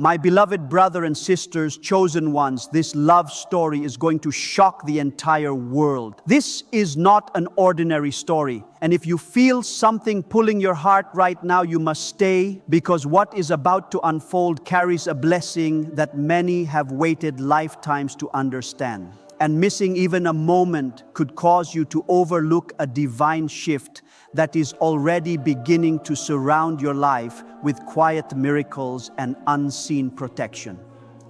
My beloved brother and sisters, chosen ones, this love story is going to shock the entire world. This is not an ordinary story. And if you feel something pulling your heart right now, you must stay, because what is about to unfold carries a blessing that many have waited lifetimes to understand. And missing even a moment could cause you to overlook a divine shift that is already beginning to surround your life with quiet miracles and unseen protection.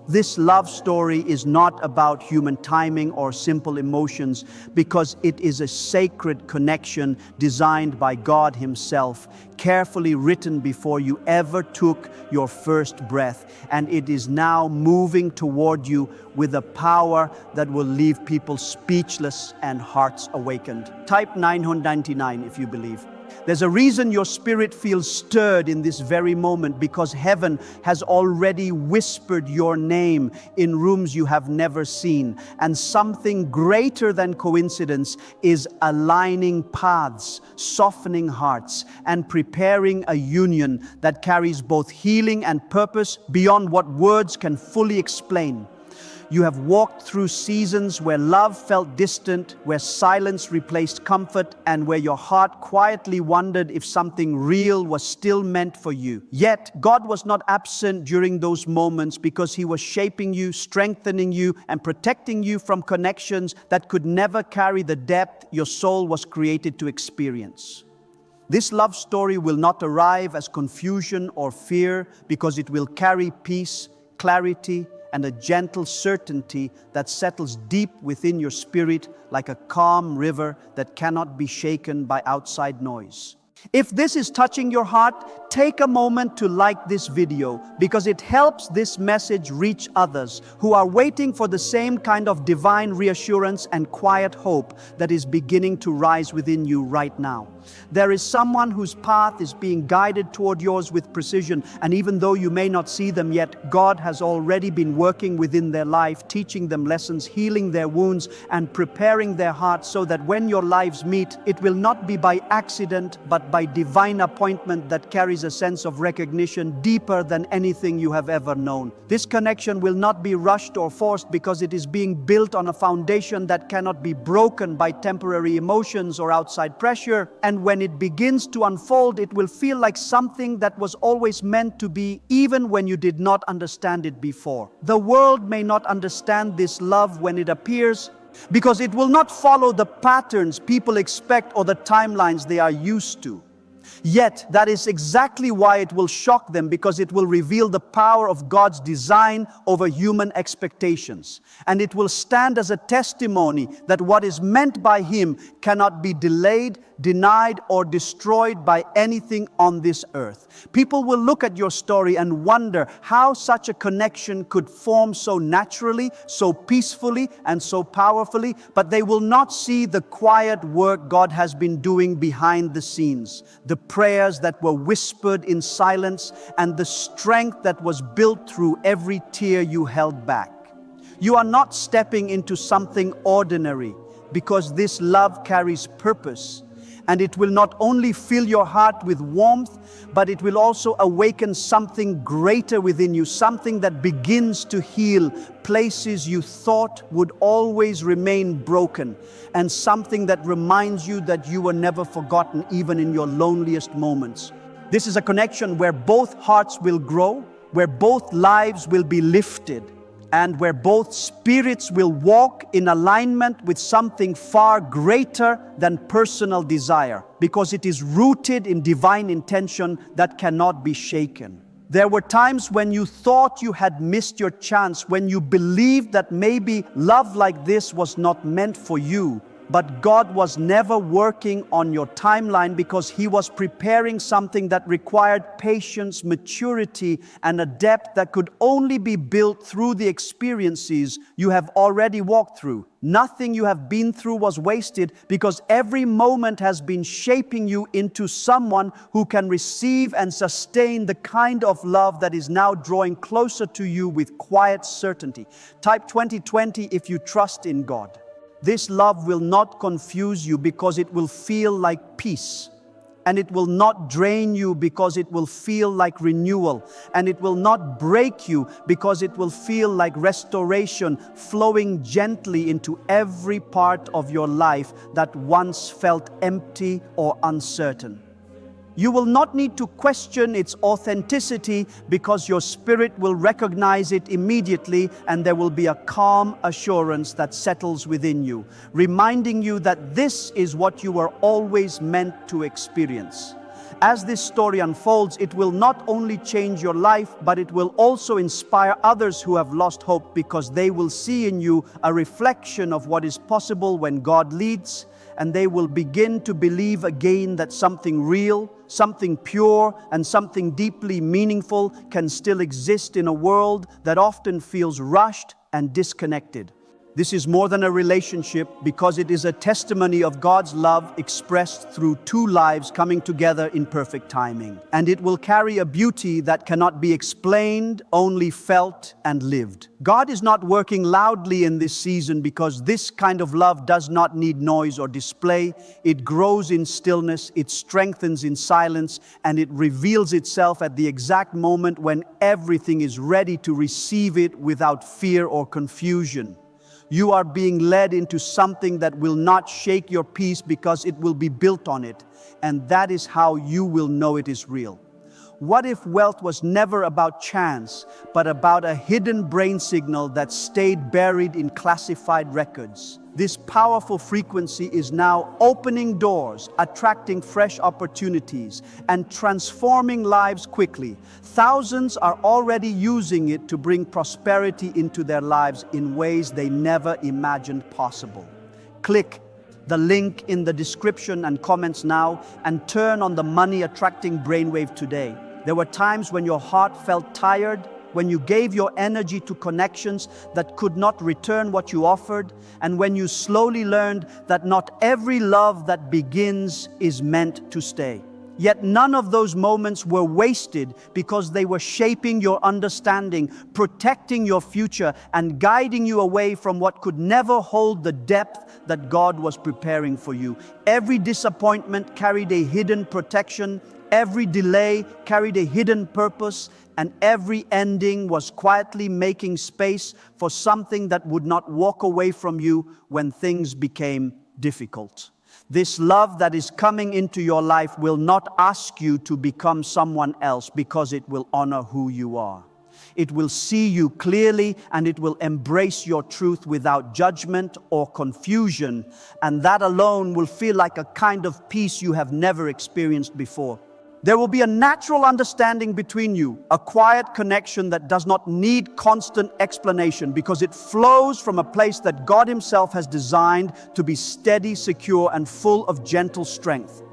This love story is not about human timing or simple emotions, because it is a sacred connection designed by God Himself, carefully written before you ever took your first breath, and it is now moving toward you with a power that will leave people speechless and hearts awakened. Type 999 if you believe. There's a reason your spirit feels stirred in this very moment, because heaven has already whispered your name in rooms you have never seen. And something greater than coincidence is aligning paths, softening hearts, and preparing a union that carries both healing and purpose beyond what words can fully explain. You have walked through seasons where love felt distant, where silence replaced comfort, and where your heart quietly wondered if something real was still meant for you. Yet, God was not absent during those moments, because He was shaping you, strengthening you, and protecting you from connections that could never carry the depth your soul was created to experience. This love story will not arrive as confusion or fear, because it will carry peace, clarity, and a gentle certainty that settles deep within your spirit like a calm river that cannot be shaken by outside noise. If this is touching your heart, take a moment to like this video, because it helps this message reach others who are waiting for the same kind of divine reassurance and quiet hope that is beginning to rise within you right now. There is someone whose path is being guided toward yours with precision, and even though you may not see them yet, God has already been working within their life, teaching them lessons, healing their wounds, and preparing their hearts so that when your lives meet, it will not be by accident, but by divine appointment that carries a sense of recognition deeper than anything you have ever known. This connection will not be rushed or forced, because it is being built on a foundation that cannot be broken by temporary emotions or outside pressure. And when it begins to unfold, it will feel like something that was always meant to be, even when you did not understand it before. The world may not understand this love when it appears, because it will not follow the patterns people expect or the timelines they are used to. Yet, that is exactly why it will shock them, because it will reveal the power of God's design over human expectations. And it will stand as a testimony that what is meant by Him cannot be delayed, denied, or destroyed by anything on this earth. People will look at your story and wonder how such a connection could form so naturally, so peacefully, and so powerfully, but they will not see the quiet work God has been doing behind the scenes, the prayers that were whispered in silence, and the strength that was built through every tear you held back. You are not stepping into something ordinary, because this love carries purpose. And it will not only fill your heart with warmth, but it will also awaken something greater within you, something that begins to heal places you thought would always remain broken, and something that reminds you that you were never forgotten, even in your loneliest moments. This is a connection where both hearts will grow, where both lives will be lifted, and where both spirits will walk in alignment with something far greater than personal desire, because it is rooted in divine intention that cannot be shaken. There were times when you thought you had missed your chance, when you believed that maybe love like this was not meant for you. But God was never working on your timeline, because He was preparing something that required patience, maturity, and a depth that could only be built through the experiences you have already walked through. Nothing you have been through was wasted, because every moment has been shaping you into someone who can receive and sustain the kind of love that is now drawing closer to you with quiet certainty. Type 2020 if you trust in God. This love will not confuse you, because it will feel like peace. and it will not drain you because it will feel like renewal, and it will not break you because it will feel like restoration flowing gently into every part of your life that once felt empty or uncertain. You will not need to question its authenticity because your spirit will recognize it immediately, and there will be a calm assurance that settles within you, reminding you that this is what you were always meant to experience. As this story unfolds, it will not only change your life, but it will also inspire others who have lost hope, because they will see in you a reflection of what is possible when God leads, and they will begin to believe again that something real, something pure, and something deeply meaningful can still exist in a world that often feels rushed and disconnected. This is more than a relationship, because it is a testimony of God's love expressed through two lives coming together in perfect timing. And it will carry a beauty that cannot be explained, only felt and lived. God is not working loudly in this season, because this kind of love does not need noise or display. It grows in stillness, it strengthens in silence, and it reveals itself at the exact moment when everything is ready to receive it without fear or confusion. You are being led into something that will not shake your peace, because it will be built on it. And that is how you will know it is real. What if wealth was never about chance, but about a hidden brain signal that stayed buried in classified records? This powerful frequency is now opening doors, attracting fresh opportunities, and transforming lives quickly. Thousands are already using it to bring prosperity into their lives in ways they never imagined possible. Click the link in the description and comments now and turn on the money-attracting brainwave today. There were times when your heart felt tired, when you gave your energy to connections that could not return what you offered, and when you slowly learned that not every love that begins is meant to stay. Yet none of those moments were wasted, because they were shaping your understanding, protecting your future, and guiding you away from what could never hold the depth that God was preparing for you. Every disappointment carried a hidden protection, every delay carried a hidden purpose, and every ending was quietly making space for something that would not walk away from you when things became difficult. This love that is coming into your life will not ask you to become someone else, because it will honor who you are. It will see you clearly, and it will embrace your truth without judgment or confusion. And that alone will feel like a kind of peace you have never experienced before. There will be a natural understanding between you, a quiet connection that does not need constant explanation, because it flows from a place that God Himself has designed to be steady, secure, and full of gentle strength.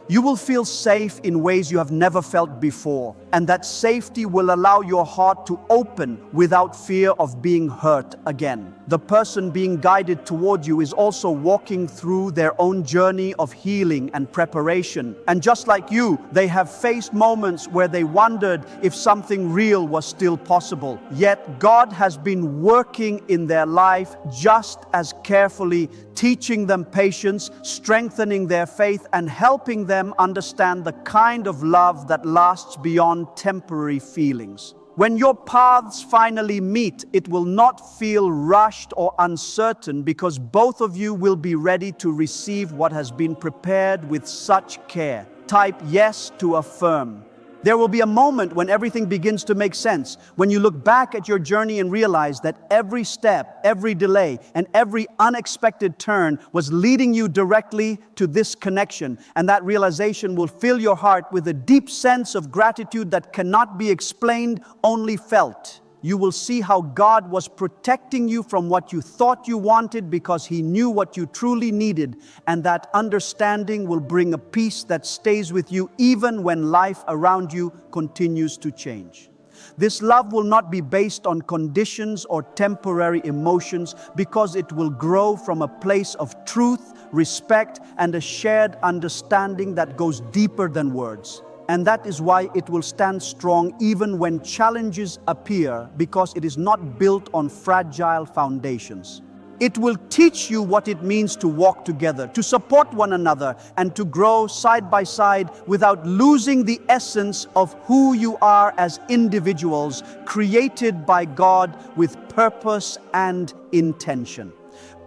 You will feel safe in ways you have never felt before, and that safety will allow your heart to open without fear of being hurt again. The person being guided toward you is also walking through their own journey of healing and preparation. And just like you, they have faced moments where they wondered if something real was still possible. Yet God has been working in their life just as carefully, teaching them patience, strengthening their faith, and helping them understand the kind of love that lasts beyond temporary feelings. When your paths finally meet, it will not feel rushed or uncertain, because both of you will be ready to receive what has been prepared with such care. Type yes to affirm. There will be a moment when everything begins to make sense, when you look back at your journey and realize that every step, every delay, and every unexpected turn was leading you directly to this connection. And that realization will fill your heart with a deep sense of gratitude that cannot be explained, only felt. You will see how God was protecting you from what you thought you wanted, because He knew what you truly needed. And that understanding will bring a peace that stays with you even when life around you continues to change. This love will not be based on conditions or temporary emotions, because it will grow from a place of truth, respect, and a shared understanding that goes deeper than words. And that is why it will stand strong even when challenges appear, because it is not built on fragile foundations. It will teach you what it means to walk together, to support one another, and to grow side by side without losing the essence of who you are as individuals, created by God with purpose and intention.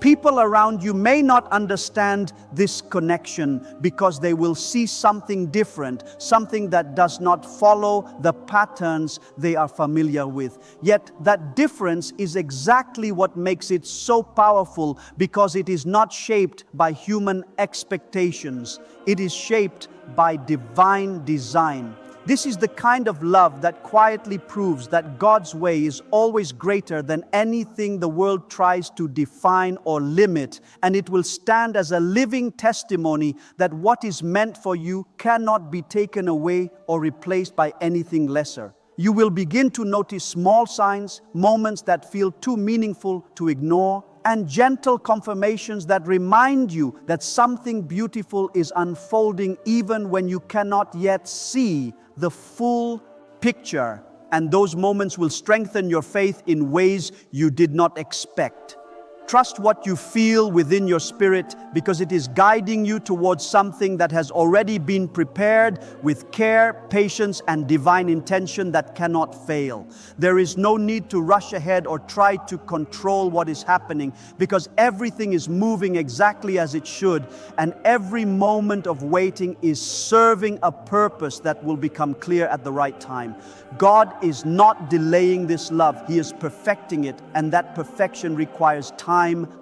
People around you may not understand this connection because they will see something different, something that does not follow the patterns they are familiar with. Yet that difference is exactly what makes it so powerful, because it is not shaped by human expectations. It is shaped by divine design. This is the kind of love that quietly proves that God's way is always greater than anything the world tries to define or limit, and it will stand as a living testimony that what is meant for you cannot be taken away or replaced by anything lesser. You will begin to notice small signs, moments that feel too meaningful to ignore, and gentle confirmations that remind you that something beautiful is unfolding even when you cannot yet see the full picture. And those moments will strengthen your faith in ways you did not expect. Trust what you feel within your spirit, because it is guiding you towards something that has already been prepared with care, patience, and divine intention that cannot fail. There is no need to rush ahead or try to control what is happening, because everything is moving exactly as it should, and every moment of waiting is serving a purpose that will become clear at the right time. God is not delaying this love. He is perfecting it, and that perfection requires time,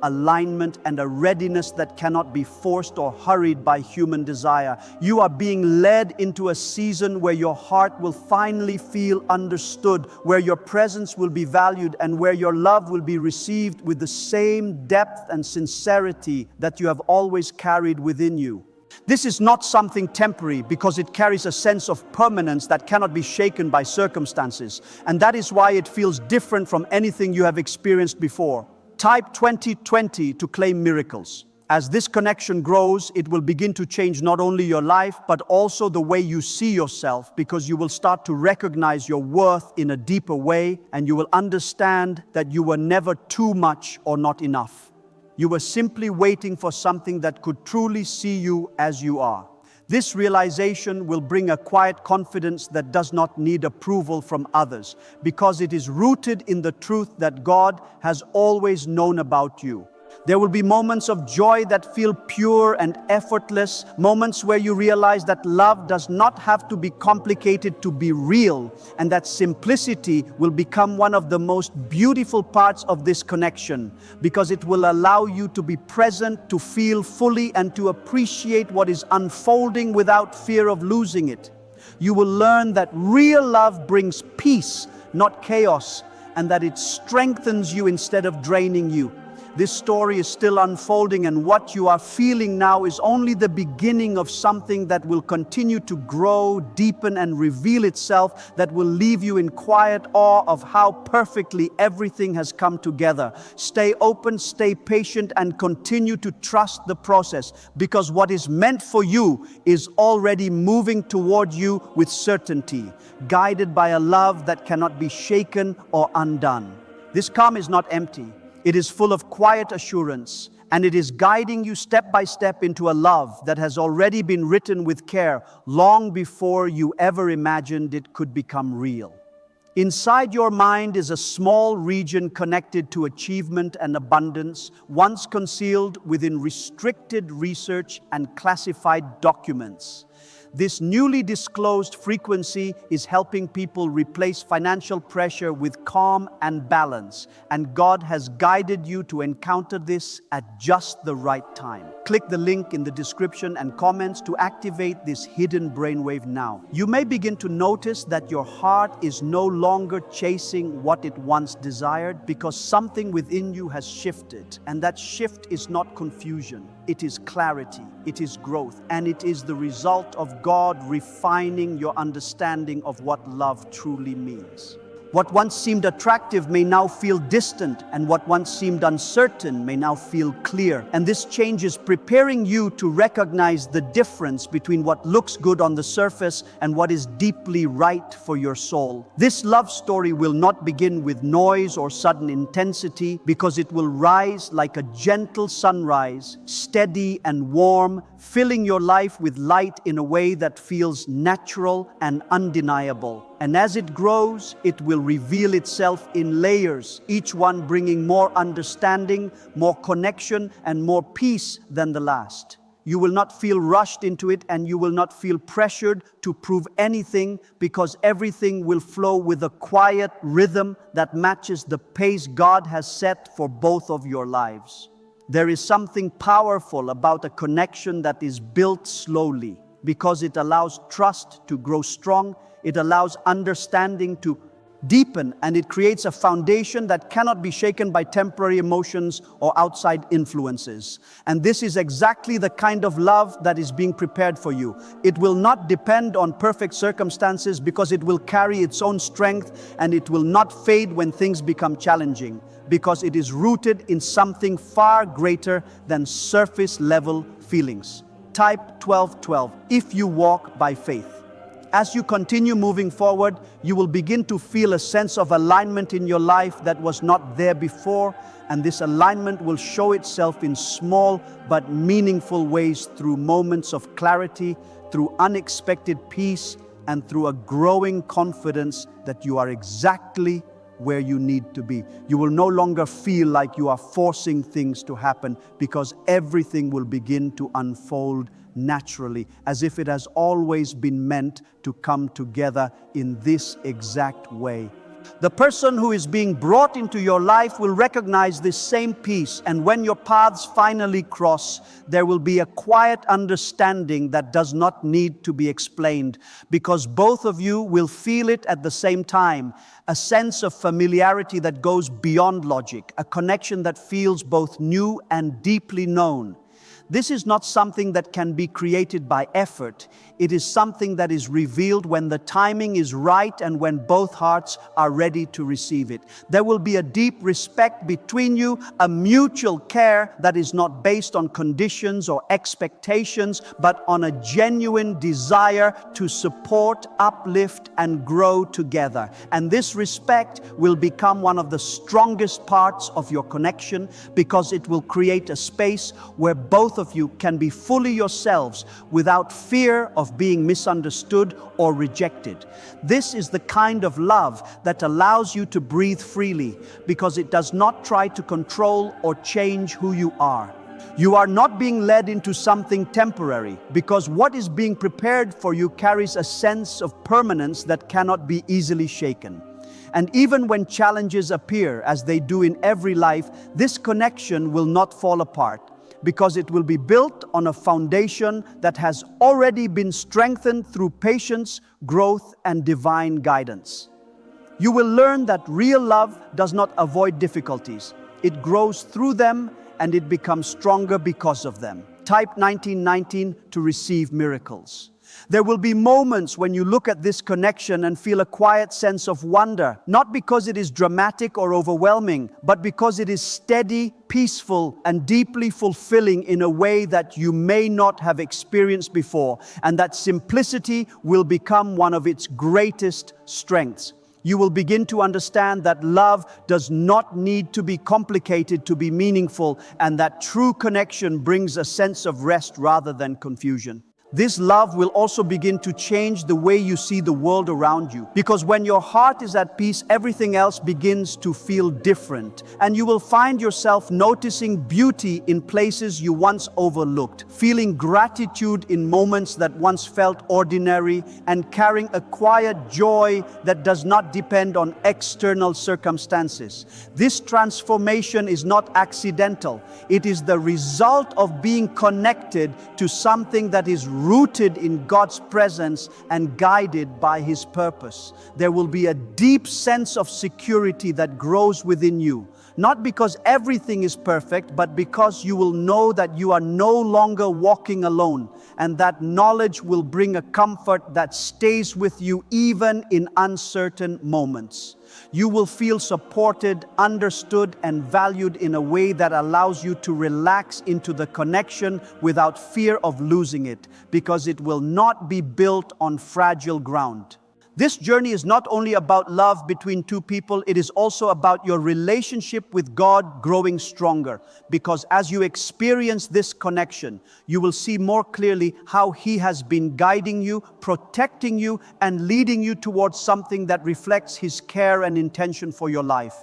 alignment, and a readiness that cannot be forced or hurried by human desire. You are being led into a season where your heart will finally feel understood, where your presence will be valued, and where your love will be received with the same depth and sincerity that you have always carried within you. This is not something temporary, because it carries a sense of permanence that cannot be shaken by circumstances. And that is why it feels different from anything you have experienced before. Type 2020 to claim miracles. As this connection grows, it will begin to change not only your life, but also the way you see yourself, because you will start to recognize your worth in a deeper way, and you will understand that you were never too much or not enough. You were simply waiting for something that could truly see you as you are. This realization will bring a quiet confidence that does not need approval from others, because it is rooted in the truth that God has always known about you. There will be moments of joy that feel pure and effortless, moments where you realize that love does not have to be complicated to be real, and that simplicity will become one of the most beautiful parts of this connection, because it will allow you to be present, to feel fully, and to appreciate what is unfolding without fear of losing it. You will learn that real love brings peace, not chaos, and that it strengthens you instead of draining you. This story is still unfolding, and what you are feeling now is only the beginning of something that will continue to grow, deepen, and reveal itself, that will leave you in quiet awe of how perfectly everything has come together. Stay open, stay patient, and continue to trust the process, because what is meant for you is already moving toward you with certainty, guided by a love that cannot be shaken or undone. This calm is not empty. It is full of quiet assurance, and it is guiding you step by step into a love that has already been written with care long before you ever imagined it could become real. Inside your mind is a small region connected to achievement and abundance, once concealed within restricted research and classified documents. This newly disclosed frequency is helping people replace financial pressure with calm and balance, and God has guided you to encounter this at just the right time. Click the link in the description and comments to activate this hidden brainwave now. You may begin to notice that your heart is no longer chasing what it once desired, because something within you has shifted, and that shift is not confusion. It is clarity, it is growth, and it is the result of God refining your understanding of what love truly means. What once seemed attractive may now feel distant, and what once seemed uncertain may now feel clear. And this change is preparing you to recognize the difference between what looks good on the surface and what is deeply right for your soul. This love story will not begin with noise or sudden intensity, because it will rise like a gentle sunrise, steady and warm, filling your life with light in a way that feels natural and undeniable. And as it grows, it will reveal itself in layers, each one bringing more understanding, more connection, and more peace than the last. You will not feel rushed into it, and you will not feel pressured to prove anything, because everything will flow with a quiet rhythm that matches the pace God has set for both of your lives. There is something powerful about a connection that is built slowly, because it allows trust to grow strong, it allows understanding to deepen, and it creates a foundation that cannot be shaken by temporary emotions or outside influences. And this is exactly the kind of love that is being prepared for you. It will not depend on perfect circumstances, because it will carry its own strength, and it will not fade when things become challenging, because it is rooted in something far greater than surface level feelings. Type 1212 if you walk by faith. As you continue moving forward, you will begin to feel a sense of alignment in your life that was not there before, and this alignment will show itself in small but meaningful ways, through moments of clarity, through unexpected peace, and through a growing confidence that you are exactly where you need to be. You will no longer feel like you are forcing things to happen, because everything will begin to unfold naturally, as if it has always been meant to come together in this exact way. The person who is being brought into your life will recognize this same peace, and when your paths finally cross, there will be a quiet understanding that does not need to be explained, because both of you will feel it at the same time. A sense of familiarity that goes beyond logic, a connection that feels both new and deeply known. This is not something that can be created by effort. It is something that is revealed when the timing is right and when both hearts are ready to receive it. There will be a deep respect between you, a mutual care that is not based on conditions or expectations, but on a genuine desire to support, uplift, and grow together. And this respect will become one of the strongest parts of your connection, because it will create a space where both of you can be fully yourselves without fear of being misunderstood or rejected. This is the kind of love that allows you to breathe freely, because it does not try to control or change who you are. You are not being led into something temporary, because what is being prepared for you carries a sense of permanence that cannot be easily shaken. And even when challenges appear, as they do in every life, this connection will not fall apart, because it will be built on a foundation that has already been strengthened through patience, growth, and divine guidance. You will learn that real love does not avoid difficulties. It grows through them, and it becomes stronger because of them. Type 1919 to receive miracles. There will be moments when you look at this connection and feel a quiet sense of wonder, not because it is dramatic or overwhelming, but because it is steady, peaceful, and deeply fulfilling in a way that you may not have experienced before, and that simplicity will become one of its greatest strengths. You will begin to understand that love does not need to be complicated to be meaningful, and that true connection brings a sense of rest rather than confusion. This love will also begin to change the way you see the world around you, because when your heart is at peace, everything else begins to feel different, and you will find yourself noticing beauty in places you once overlooked, feeling gratitude in moments that once felt ordinary, and carrying a quiet joy that does not depend on external circumstances. This transformation is not accidental. It is the result of being connected to something that is rooted in God's presence and guided by His purpose. There will be a deep sense of security that grows within you, Not because everything is perfect, but because you will know that you are no longer walking alone, and that knowledge will bring a comfort that stays with you even in uncertain moments. You will feel supported, understood, and valued in a way that allows you to relax into the connection without fear of losing it, because it will not be built on fragile ground. This journey is not only about love between two people, it is also about your relationship with God growing stronger. Because as you experience this connection, you will see more clearly how He has been guiding you, protecting you, and leading you towards something that reflects His care and intention for your life.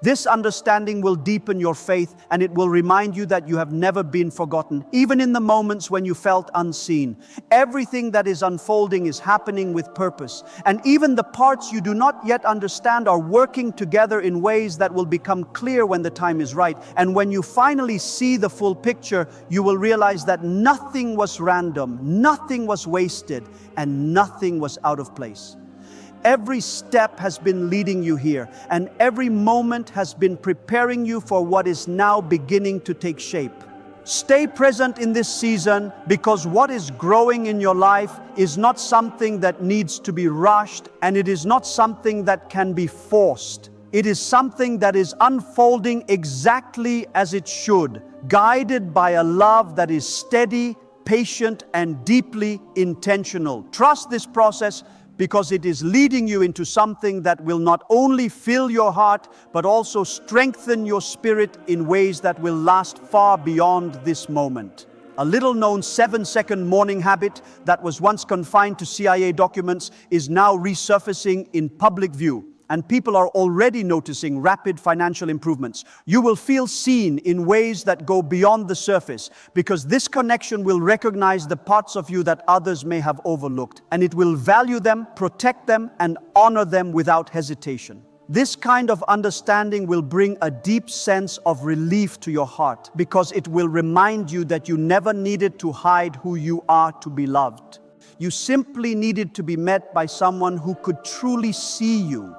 This understanding will deepen your faith, and it will remind you that you have never been forgotten, even in the moments when you felt unseen. Everything that is unfolding is happening with purpose, and even the parts you do not yet understand are working together in ways that will become clear when the time is right. And when you finally see the full picture, you will realize that nothing was random, nothing was wasted, and nothing was out of place. Every step has been leading you here, and every moment has been preparing you for what is now beginning to take shape. Stay present in this season, because what is growing in your life is not something that needs to be rushed, and it is not something that can be forced. It is something that is unfolding exactly as it should, guided by a love that is steady, patient, and deeply intentional. Trust this process, because it is leading you into something that will not only fill your heart, but also strengthen your spirit in ways that will last far beyond this moment. A little-known 7-second morning habit that was once confined to CIA documents is now resurfacing in public view, and people are already noticing rapid financial improvements. You will feel seen in ways that go beyond the surface, because this connection will recognize the parts of you that others may have overlooked, and it will value them, protect them, and honor them without hesitation. This kind of understanding will bring a deep sense of relief to your heart, because it will remind you that you never needed to hide who you are to be loved. You simply needed to be met by someone who could truly see you.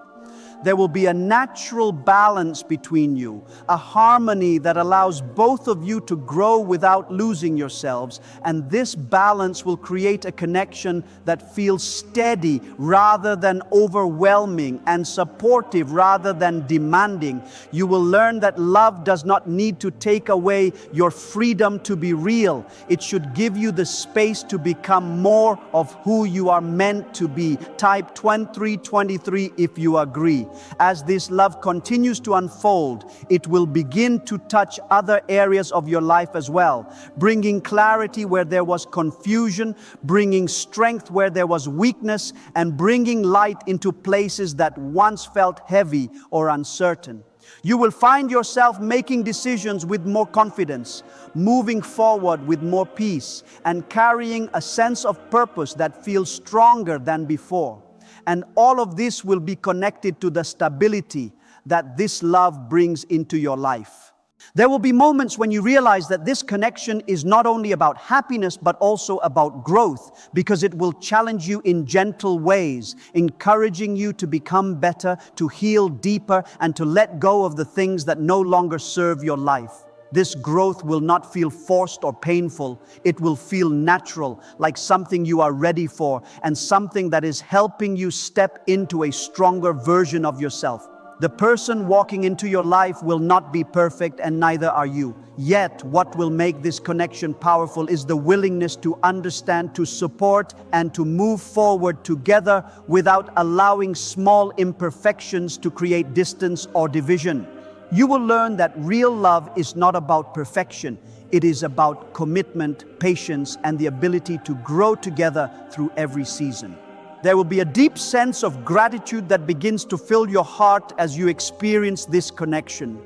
There will be a natural balance between you, a harmony that allows both of you to grow without losing yourselves, and this balance will create a connection that feels steady rather than overwhelming, and supportive rather than demanding. You will learn that love does not need to take away your freedom to be real. It should give you the space to become more of who you are meant to be. Type 2323 if you agree. As this love continues to unfold, it will begin to touch other areas of your life as well, bringing clarity where there was confusion, bringing strength where there was weakness, and bringing light into places that once felt heavy or uncertain. You will find yourself making decisions with more confidence, moving forward with more peace, and carrying a sense of purpose that feels stronger than before. And all of this will be connected to the stability that this love brings into your life. There will be moments when you realize that this connection is not only about happiness, but also about growth, because it will challenge you in gentle ways, encouraging you to become better, to heal deeper, and to let go of the things that no longer serve your life. This growth will not feel forced or painful. It will feel natural, like something you are ready for, and something that is helping you step into a stronger version of yourself. The person walking into your life will not be perfect, and neither are you. Yet, what will make this connection powerful is the willingness to understand, to support, and to move forward together without allowing small imperfections to create distance or division. You will learn that real love is not about perfection. It is about commitment, patience, and the ability to grow together through every season. There will be a deep sense of gratitude that begins to fill your heart as you experience this connection,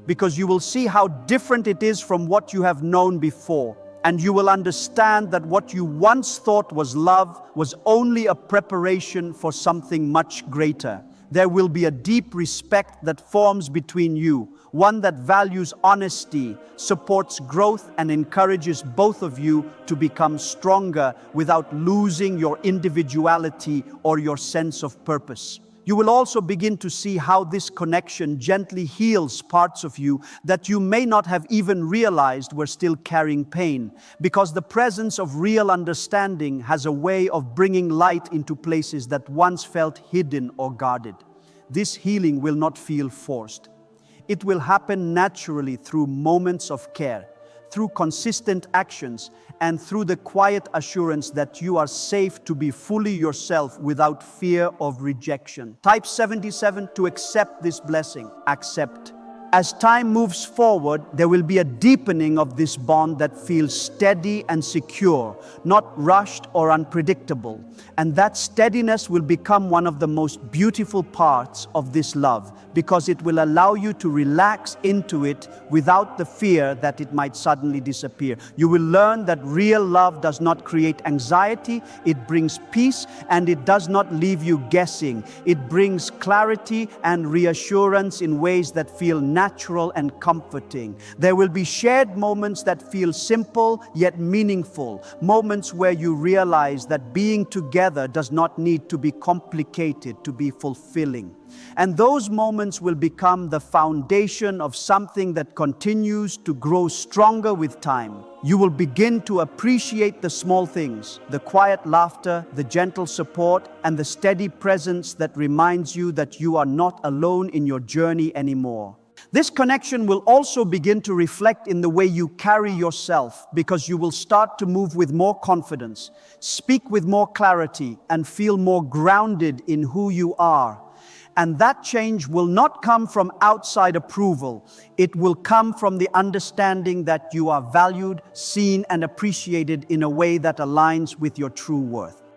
because you will see how different it is from what you have known before. And you will understand that what you once thought was love was only a preparation for something much greater. There will be a deep respect that forms between you, one that values honesty, supports growth, and encourages both of you to become stronger without losing your individuality or your sense of purpose. You will also begin to see how this connection gently heals parts of you that you may not have even realized were still carrying pain, because the presence of real understanding has a way of bringing light into places that once felt hidden or guarded. This healing will not feel forced. It will happen naturally through moments of care, through consistent actions, and through the quiet assurance that you are safe to be fully yourself without fear of rejection. Type 77 to accept this blessing. Accept. As time moves forward, there will be a deepening of this bond that feels steady and secure, not rushed or unpredictable. And that steadiness will become one of the most beautiful parts of this love, because it will allow you to relax into it without the fear that it might suddenly disappear. You will learn that real love does not create anxiety, it brings peace, and it does not leave you guessing. It brings clarity and reassurance in ways that feel natural and comforting. There will be shared moments that feel simple yet meaningful, moments where you realize that being together does not need to be complicated to be fulfilling. And those moments will become the foundation of something that continues to grow stronger with time. You will begin to appreciate the small things, the quiet laughter, the gentle support, and the steady presence that reminds you that you are not alone in your journey anymore. This connection will also begin to reflect in the way you carry yourself, because you will start to move with more confidence, speak with more clarity, and feel more grounded in who you are. And that change will not come from outside approval. It will come from the understanding that you are valued, seen, and appreciated in a way that aligns with your true worth.